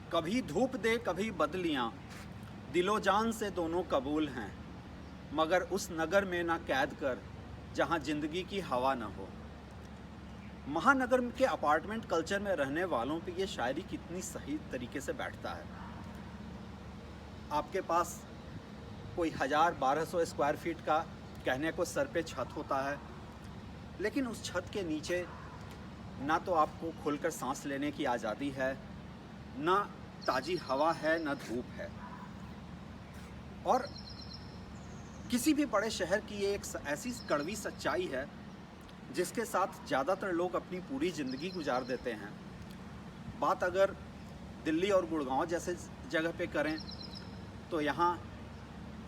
कभी धूप दे कभी बदलियाँ, दिलो जान से दोनों कबूल हैं, मगर उस नगर में ना कैद कर जहाँ ज़िंदगी की हवा न हो। महानगर के अपार्टमेंट कल्चर में रहने वालों पे ये शायरी कितनी सही तरीके से बैठता है। आपके पास कोई 1000-1200 स्क्वायर फीट का कहने को सर पे छत होता है, लेकिन उस छत के नीचे ना तो आपको खुलकर सांस लेने की आज़ादी है, ना ताज़ी हवा है, ना धूप है। और किसी भी बड़े शहर की ये एक ऐसी कड़वी सच्चाई है जिसके साथ ज़्यादातर लोग अपनी पूरी ज़िंदगी गुजार देते हैं। बात अगर दिल्ली और गुड़गांव जैसे जगह पे करें तो यहाँ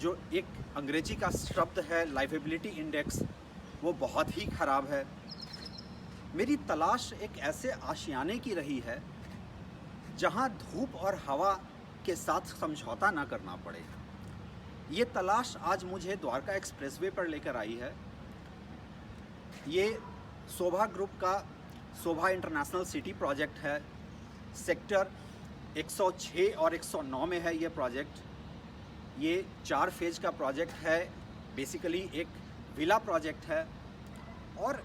जो एक अंग्रेजी का शब्द है लाइवेबिलिटी इंडेक्स, वो बहुत ही ख़राब है। मेरी तलाश एक ऐसे आशियाने की रही है जहाँ धूप और हवा के साथ समझौता ना करना पड़े। ये तलाश आज मुझे द्वारका एक्सप्रेसवे पर लेकर आई है। ये शोभा ग्रुप का शोभा इंटरनेशनल सिटी प्रोजेक्ट है। सेक्टर 106 और 109 में है ये प्रोजेक्ट। ये 4 फेज का प्रोजेक्ट है, बेसिकली एक विला प्रोजेक्ट है। और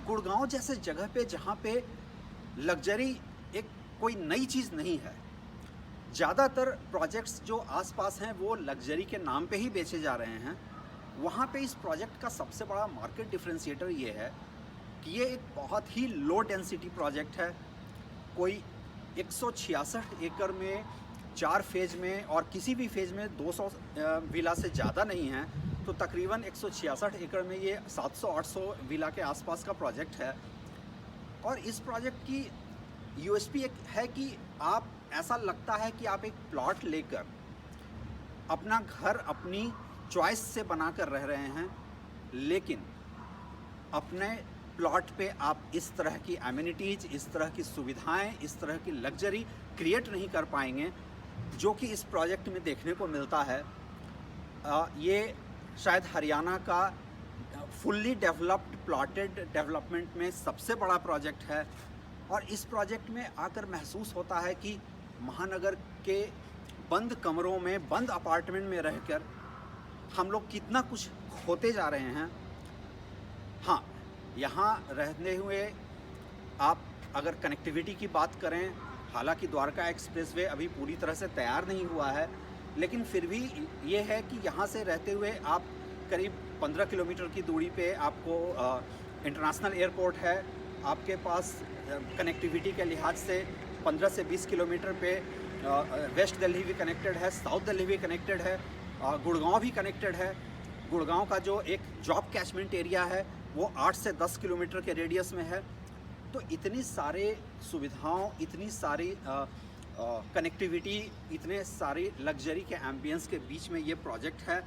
गुड़गांव जैसे जगह पे जहाँ पे लग्जरी एक कोई नई चीज़ नहीं है, ज़्यादातर प्रोजेक्ट्स जो आसपास हैं वो लग्जरी के नाम पे ही बेचे जा रहे हैं। वहाँ पे इस प्रोजेक्ट का सबसे बड़ा मार्केट डिफरेंशिएटर ये है कि ये एक बहुत ही लो डेंसिटी प्रोजेक्ट है। कोई 166 एकड़ में 4 फेज में, और किसी भी फेज में 200 विला से ज़्यादा नहीं है, तो तकरीबन 166 एकड़ में ये 700-800 विला के आसपास का प्रोजेक्ट है। और इस प्रोजेक्ट की यूएसपी एक है कि आप ऐसा लगता है कि आप एक प्लॉट लेकर अपना घर अपनी चॉइस से बना कर रह रहे हैं, लेकिन अपने प्लॉट पे आप इस तरह की एमिनिटीज़, इस तरह की सुविधाएं, इस तरह की लग्जरी क्रिएट नहीं कर पाएंगे जो कि इस प्रोजेक्ट में देखने को मिलता है। ये शायद हरियाणा का फुल्ली डेवलप्ड प्लॉटेड डेवलपमेंट में सबसे बड़ा प्रोजेक्ट है। और इस प्रोजेक्ट में आकर महसूस होता है कि महानगर के बंद कमरों में, बंद अपार्टमेंट में रहकर हम लोग कितना कुछ खोते जा रहे हैं। हाँ, यहाँ रहने हुए आप अगर कनेक्टिविटी की बात करें, हालांकि द्वारका एक्सप्रेसवे अभी पूरी तरह से तैयार नहीं हुआ है, लेकिन फिर भी ये है कि यहाँ से रहते हुए आप करीब 15 किलोमीटर की दूरी पे आपको इंटरनेशनल एयरपोर्ट है। आपके पास कनेक्टिविटी के लिहाज से 15 से 20 किलोमीटर पे वेस्ट दिल्ली भी कनेक्टेड है, साउथ दिल्ली भी कनेक्टेड है, गुड़गांव भी कनेक्टेड है। गुड़गांव का जो एक जॉब कैचमेंट एरिया है वो 8 से 10 किलोमीटर के रेडियस में है। तो इतनी सारे सुविधाओं, इतनी सारी कनेक्टिविटी, इतने सारी लग्जरी के एम्बियंस के बीच में ये प्रोजेक्ट है।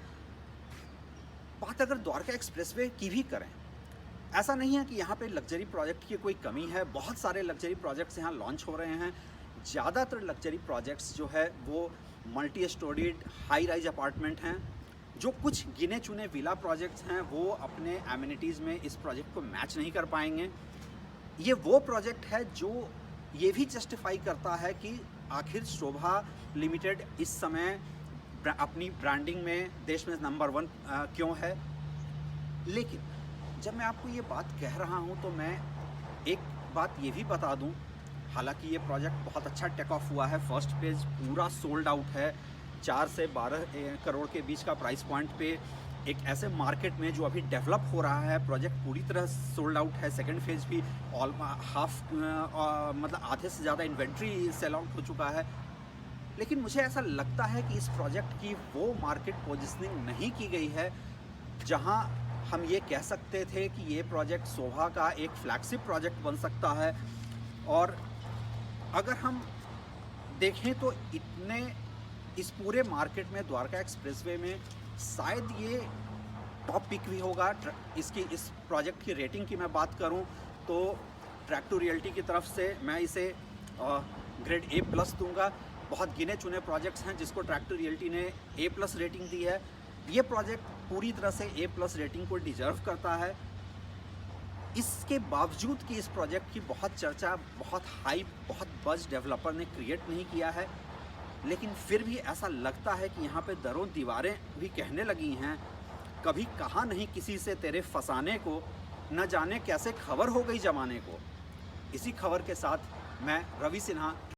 बात अगर द्वारका एक्सप्रेसवे की भी करें, ऐसा नहीं है कि यहाँ पे लग्जरी प्रोजेक्ट की कोई कमी है। बहुत सारे लग्जरी प्रोजेक्ट्स यहाँ लॉन्च हो रहे हैं। ज़्यादातर लग्जरी प्रोजेक्ट्स जो है वो multi storeyed high rise apartment हैं। जो कुछ गिने चुने विला प्रोजेक्ट्स हैं वो अपने एमिनिटीज़ में इस प्रोजेक्ट को मैच नहीं कर पाएंगे। ये वो प्रोजेक्ट है जो ये भी जस्टिफाई करता है कि आखिर शोभा लिमिटेड इस समय अपनी ब्रांडिंग में देश में नंबर 1 क्यों है। लेकिन जब मैं आपको ये बात कह रहा हूँ तो मैं एक बात ये भी बता दूँ, हालांकि ये प्रोजेक्ट बहुत अच्छा टेक ऑफ हुआ है। फर्स्ट फेज पूरा सोल्ड आउट है। 4 से 12 करोड़ के बीच का प्राइस पॉइंट पे एक ऐसे मार्केट में जो अभी डेवलप हो रहा है, प्रोजेक्ट पूरी तरह सोल्ड आउट है। सेकंड फेज भी मतलब आधे से ज़्यादा इन्वेंट्री सेल आउट हो चुका है। लेकिन मुझे ऐसा लगता है कि इस प्रोजेक्ट की वो मार्केट पोजिशनिंग नहीं की गई है जहाँ हम ये कह सकते थे कि ये प्रोजेक्ट शोभा का एक फ्लैगशिप प्रोजेक्ट बन सकता है। और अगर हम देखें तो इस पूरे मार्केट में द्वारका एक्सप्रेसवे में शायद ये टॉप पिक भी होगा। इस प्रोजेक्ट की रेटिंग की मैं बात करूं तो ट्रैक टू रियल्टी की तरफ से मैं इसे ग्रेड A+ दूंगा। बहुत गिने चुने प्रोजेक्ट्स हैं जिसको ट्रैक टू रियल्टी ने A+ रेटिंग दी है। ये प्रोजेक्ट पूरी तरह से A+ रेटिंग को डिजर्व करता है। इसके बावजूद कि इस प्रोजेक्ट की बहुत चर्चा, बहुत हाइप, बहुत बज़ डेवलपर ने क्रिएट नहीं किया है, लेकिन फिर भी ऐसा लगता है कि यहाँ पे दरों दीवारें भी कहने लगी हैं, कभी कहा नहीं किसी से तेरे फसाने को, न जाने कैसे खबर हो गई जमाने को। इसी खबर के साथ मैं रवि सिन्हा